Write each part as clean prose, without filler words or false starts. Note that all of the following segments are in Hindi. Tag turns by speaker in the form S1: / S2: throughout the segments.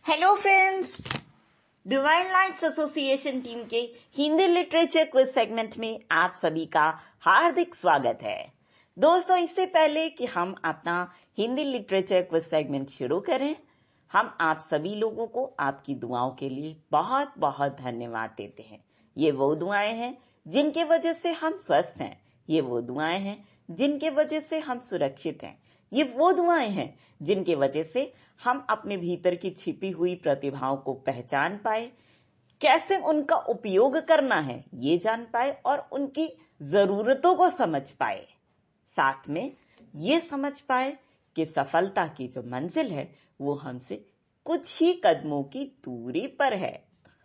S1: Hello friends, divine lights association team के हिंदी लिटरेचर क्विज सेगमेंट में आप सभी का हार्दिक स्वागत है। दोस्तों, इससे पहले कि हम अपना हिंदी लिटरेचर क्विज सेगमेंट शुरू करें, हम आप सभी लोगों को आपकी दुआओं के लिए बहुत बहुत धन्यवाद देते हैं। ये वो दुआएं हैं जिनके वजह से हम स्वस्थ हैं, ये वो दुआएं हैं जिनके वजह से हम सुरक्षित हैं, ये वो दुआएं हैं जिनके वजह से हम अपने भीतर की छिपी हुई प्रतिभाओं को पहचान पाए, कैसे उनका उपयोग करना है ये जान पाए और उनकी जरूरतों को समझ पाए। साथ में ये समझ पाए कि सफलता की जो मंजिल है वो हमसे कुछ ही कदमों की दूरी पर है।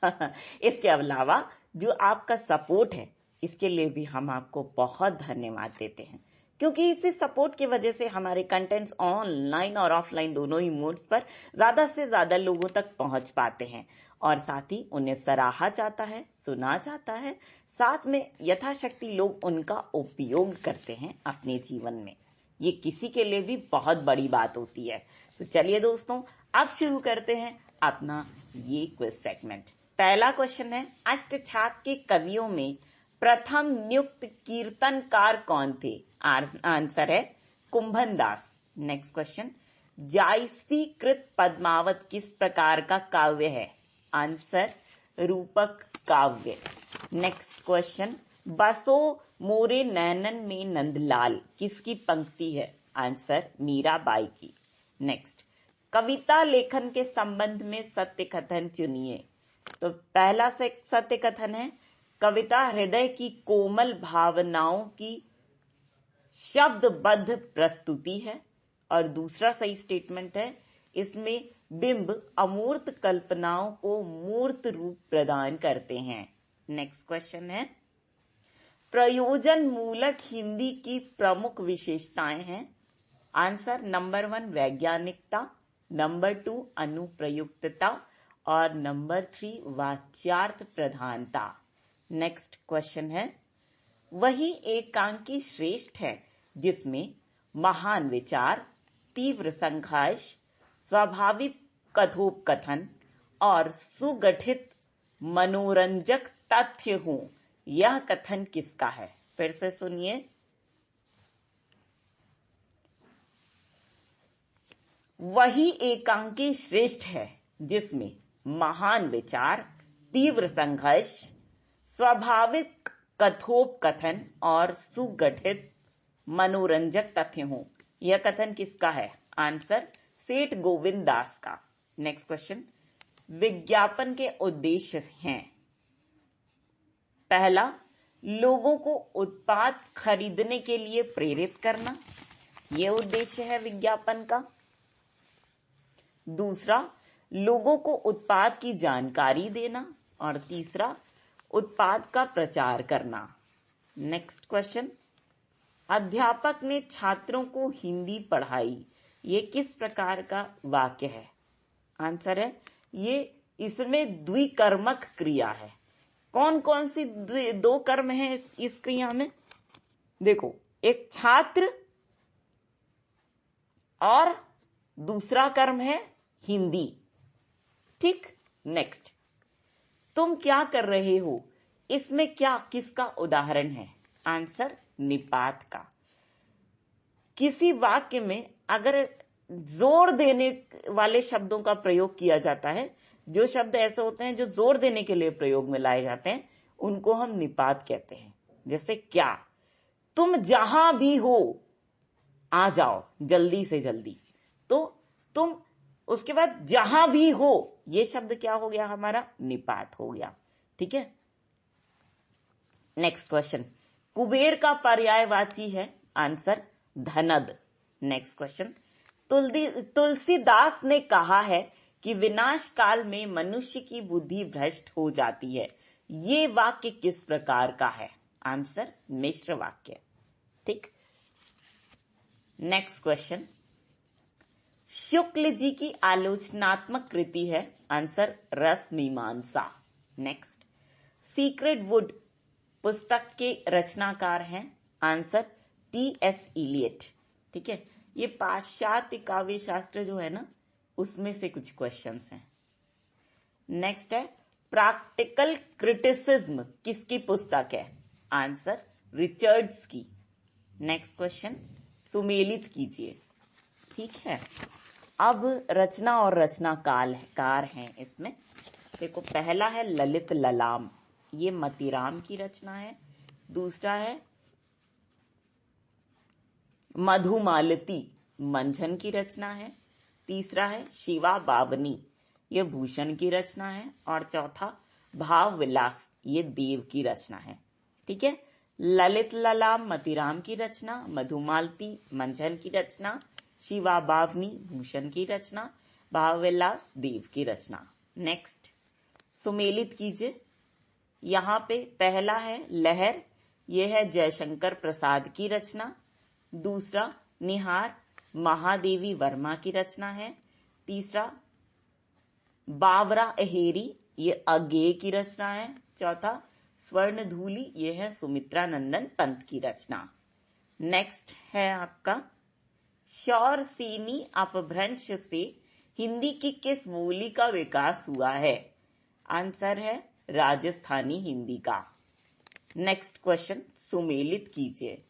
S1: इसके अलावा जो आपका सपोर्ट है, इसके लिए भी हम आपको बहुत धन्यवाद देते हैं, क्योंकि इसी सपोर्ट की वजह से हमारे कंटेंट्स ऑनलाइन और ऑफलाइन दोनों ही मोड्स पर ज्यादा से ज्यादा लोगों तक पहुंच पाते हैं और साथ ही उन्हें सराहा जाता है, सुना जाता है, साथ में यथाशक्ति लोग उनका उपयोग करते हैं अपने जीवन में। ये किसी के लिए भी बहुत बड़ी बात होती है। तो चलिए दोस्तों, अब शुरू करते हैं अपना ये क्विज सेगमेंट। पहला क्वेश्चन है, अष्टछाप के कवियों में प्रथम नियुक्त कीर्तनकार कौन थे? आंसर है कुंभन दास। नेक्स्ट क्वेश्चन, जायसीकृत पद्मावत किस प्रकार का काव्य है? आंसर रूपक काव्य। नेक्स्ट क्वेश्चन, बसो मोरे नैनन में नंदलाल किसकी पंक्ति है? आंसर मीराबाई की। नेक्स्ट, कविता लेखन के संबंध में सत्य कथन चुनिए। तो पहला से सत्य कथन है, कविता हृदय की कोमल भावनाओं की शब्दबद्ध प्रस्तुति है। और दूसरा सही स्टेटमेंट है, इसमें बिंब अमूर्त कल्पनाओं को मूर्त रूप प्रदान करते हैं। नेक्स्ट क्वेश्चन है, प्रयोजन मूलक हिंदी की प्रमुख विशेषताएं हैं। आंसर नंबर 1 वैज्ञानिकता, नंबर 2 अनुप्रयुक्तता और नंबर 3 वाच्यार्थ प्रधानता। नेक्स्ट क्वेश्चन है, वही एकांकी श्रेष्ठ है जिसमें महान विचार, तीव्र संघर्ष, स्वाभाविक कथोपकथन और सुगठित मनोरंजक तथ्य हों। यह कथन किसका है? फिर से सुनिए, वही एकांकी श्रेष्ठ है जिसमें महान विचार, तीव्र संघर्ष, स्वाभाविक कथोपकथन और सुगठित मनोरंजक तथ्य हों। यह कथन किसका है? आंसर सेठ गोविंद दास का। नेक्स्ट क्वेश्चन, विज्ञापन के उद्देश्य हैं। पहला, लोगों को उत्पाद खरीदने के लिए प्रेरित करना, यह उद्देश्य है विज्ञापन का। दूसरा, लोगों को उत्पाद की जानकारी देना और तीसरा, उत्पाद का प्रचार करना। नेक्स्ट क्वेश्चन, अध्यापक ने छात्रों को हिंदी पढ़ाई, ये किस प्रकार का वाक्य है? आंसर है, ये इसमें द्विकर्मक क्रिया है। कौन कौन सी दो कर्म है इस क्रिया में? देखो, एक छात्र और दूसरा कर्म है हिंदी। ठीक। नेक्स्ट, तुम क्या कर रहे हो, इसमें क्या किसका उदाहरण है? आंसर निपात का। किसी वाक्य में अगर जोर देने वाले शब्दों का प्रयोग किया जाता है, जो शब्द ऐसे होते हैं जो जोर देने के लिए प्रयोग में लाए जाते हैं, उनको हम निपात कहते हैं। जैसे क्या, तुम जहां भी हो आ जाओ जल्दी से जल्दी। तो तुम, उसके बाद जहां भी हो, यह शब्द क्या हो गया? हमारा निपात हो गया। ठीक है। नेक्स्ट क्वेश्चन, कुबेर का पर्यायवाची है। आंसर धनद। नेक्स्ट क्वेश्चन, तुलसीदास ने कहा है कि विनाश काल में मनुष्य की बुद्धि भ्रष्ट हो जाती है, ये वाक्य किस प्रकार का है? आंसर मिश्र वाक्य। ठीक। नेक्स्ट क्वेश्चन, शुक्ल जी की आलोचनात्मक कृति है। आंसर रस मीमांसा। नेक्स्ट, सीक्रेट वुड पुस्तक के रचनाकार हैं। Answer T.S.. इलियट। ठीक है। ये पाश्चात्य काव्य शास्त्र जो है ना, उसमें से कुछ क्वेश्चंस हैं। नेक्स्ट है प्रैक्टिकल क्रिटिसिज्म किसकी पुस्तक है? आंसर रिचर्ड्स की। नेक्स्ट क्वेश्चन, सुमेलित कीजिए। ठीक है, अब रचना और रचनाकार हैं इसमें। देखो, पहला है ललित ललाम, ये मतीराम की रचना है। दूसरा है मधुमालती, मंझन की रचना है। तीसरा है शिवा बावनी, ये भूषण की रचना है। और चौथा भाव विलास, ये देव की रचना है। ठीक है, ललित ललाम मतीराम की रचना, मधुमालती मंझन की रचना, शिवा बावनी भूषण की रचना, भाव विलास देव की रचना। नेक्स्ट, सुमेलित कीजिए। यहां पे पहला है लहर, यह है जयशंकर प्रसाद की रचना। दूसरा निहार, महादेवी वर्मा की रचना है। तीसरा बावरा अहेरी, ये अज्ञेय की रचना है। चौथा स्वर्णधूली, ये है सुमित्रा नंदन पंत की रचना। नेक्स्ट है आपका शौरसेनी अपभ्रंश से हिंदी की किस बोली का विकास हुआ है? आंसर है राजस्थानी हिंदी का। नेक्स्ट क्वेश्चन, सुमेलित कीजिए।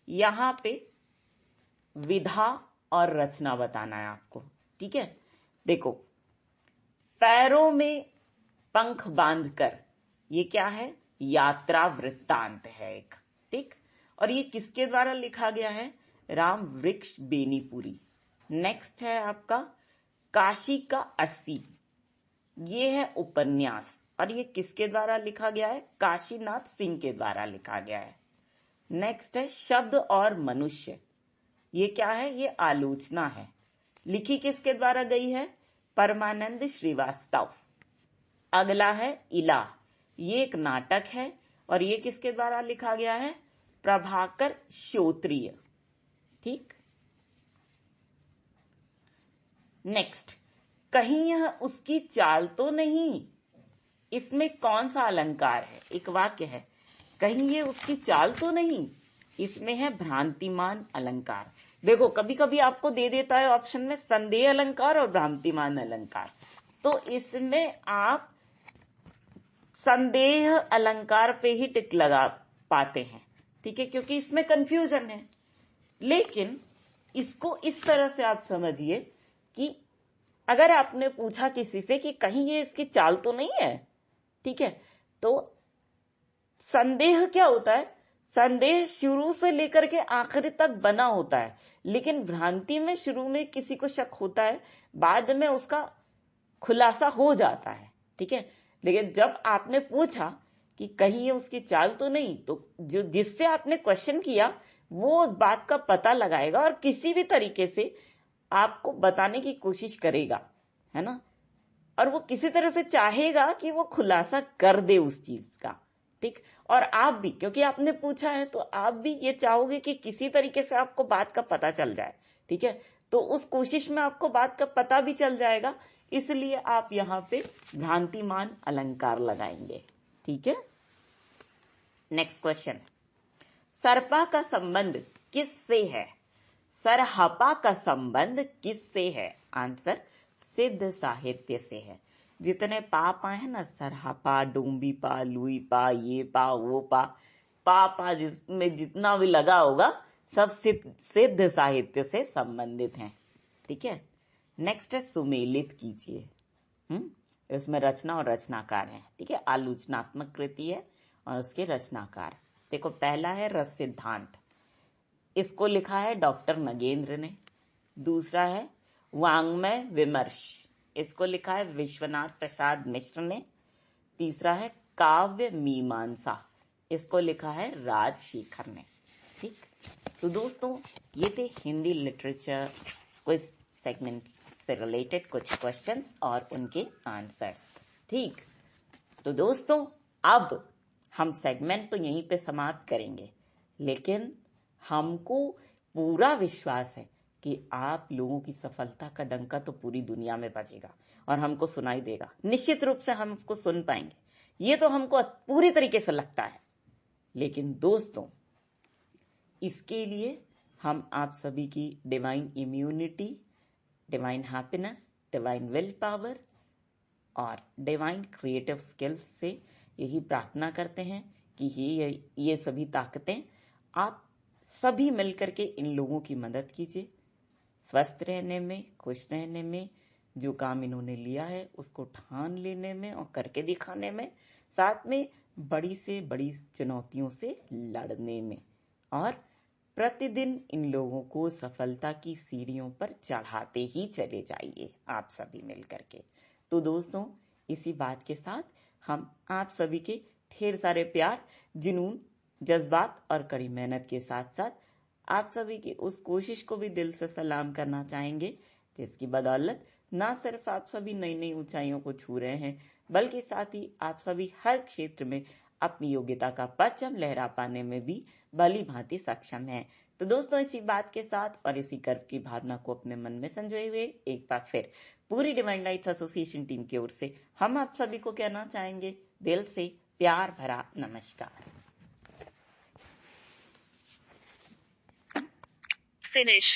S1: यहां पे विधा और रचना बताना है आपको। ठीक है, देखो, पैरों में पंख बांधकर, ये क्या है? यात्रा वृत्तांत है एक। ठीक, और ये किसके द्वारा लिखा गया है? राम वृक्ष बेनीपुरी। नेक्स्ट है आपका काशी का अस्सी, ये है उपन्यास, और ये किसके द्वारा लिखा गया है? काशीनाथ सिंह के द्वारा लिखा गया है। नेक्स्ट है शब्द और मनुष्य, ये क्या है? ये आलोचना है। लिखी किसके द्वारा गई है? परमानंद श्रीवास्तव। अगला है इला, ये एक नाटक है, और ये किसके द्वारा लिखा गया है? प्रभाकर श्रोत्रिय। ठीक, नेक्स्ट, कहीं यह उसकी चाल तो नहीं, इसमें कौन सा अलंकार है? एक वाक्य है, कहीं ये उसकी चाल तो नहीं, इसमें है भ्रांतिमान अलंकार। देखो, कभी कभी आपको दे देता है ऑप्शन में संदेह अलंकार और भ्रांतिमान अलंकार, तो इसमें आप संदेह अलंकार पे ही टिक लगा पाते हैं। ठीक है, क्योंकि इसमें कंफ्यूजन है। लेकिन इसको इस तरह से आप समझिए कि अगर आपने पूछा किसी से कि कहीं ये इसकी चाल तो नहीं है, ठीक है, तो संदेह क्या होता है? संदेह शुरू से लेकर के आखिरी तक बना होता है, लेकिन भ्रांति में शुरू में किसी को शक होता है, बाद में उसका खुलासा हो जाता है। ठीक है, लेकिन जब आपने पूछा कि कहीं ये उसकी चाल तो नहीं, तो जो जिससे आपने क्वेश्चन किया वो बात का पता लगाएगा और किसी भी तरीके से आपको बताने की कोशिश करेगा, है ना, और वो किसी तरह से चाहेगा कि वो खुलासा कर दे उस चीज का। ठीक, और आप भी, क्योंकि आपने पूछा है, तो आप भी ये चाहोगे कि किसी तरीके से आपको बात का पता चल जाए। ठीक है, तो उस कोशिश में आपको बात का पता भी चल जाएगा, इसलिए आप यहां पे भ्रांतिमान अलंकार लगाएंगे। ठीक है, नेक्स्ट क्वेश्चन, सरपा का संबंध किससे है? सरहपा का संबंध किससे है? आंसर सिद्ध साहित्य से है। जितने पा है ना, सरहपा, डोंबी पा, लुई पा, ये पा, वो पा जिसमें जितना भी लगा होगा सब सिद्ध साहित्य से संबंधित हैं। ठीक है, नेक्स्ट है सुमेलित कीजिए। इसमें रचना और रचनाकार है। ठीक है, आलोचनात्मक कृति है और उसके रचनाकार। देखो, पहला है रस सिद्धांत, इसको लिखा है डॉक्टर नगेंद्र ने। दूसरा है वांग्मय विमर्श, इसको लिखा है विश्वनाथ प्रसाद मिश्र ने। तीसरा है काव्य मीमांसा, इसको लिखा है राजशेखर ने। ठीक, तो दोस्तों, ये थे हिंदी लिटरेचर क्विज सेगमेंट से रिलेटेड कुछ क्वेश्चंस और उनके आंसर्स। ठीक, तो दोस्तों, अब हम सेगमेंट तो यहीं पे समाप्त करेंगे, लेकिन हमको पूरा विश्वास है कि आप लोगों की सफलता का डंका तो पूरी दुनिया में बजेगा और हमको सुनाई देगा। निश्चित रूप से हम उसको सुन पाएंगे, ये तो हमको पूरी तरीके से लगता है। लेकिन दोस्तों, इसके लिए हम आप सभी की divine immunity, divine happiness, divine will power और डिवाइन क्रिएटिव स्किल्स से यही प्रार्थना करते हैं कि ये सभी ताकतें आप सभी मिलकर के इन लोगों की मदद कीजिए, स्वस्थ रहने में, खुश रहने में, जो काम इन्होंने लिया है उसको ठान लेने में और करके दिखाने में, साथ में बड़ी से बड़ी चुनौतियों से लड़ने में, और प्रतिदिन इन लोगों को सफलता की सीढ़ियों पर चढ़ाते ही चले जाइए आप सभी मिलकर के। तो दोस्तों, इसी बात के साथ हम आप सभी के ढेर सारे प्यार, जुनून, जज्बात और कड़ी मेहनत के साथ साथ आप सभी की उस कोशिश को भी दिल से सलाम करना चाहेंगे, जिसकी बदौलत ना सिर्फ आप सभी नई नई ऊंचाइयों को छू रहे हैं, बल्कि साथ ही आप सभी हर क्षेत्र में अपनी योग्यता का परचम लहरा पाने में भी भली भांति सक्षम है। तो दोस्तों, इसी बात के साथ और इसी गर्व की भावना को अपने मन में संजोए हुए एक बार फिर पूरी डिवाइन लाइट्स एसोसिएशन टीम की ओर से हम आप सभी को कहना चाहेंगे दिल से प्यार भरा नमस्कार।
S2: Finish.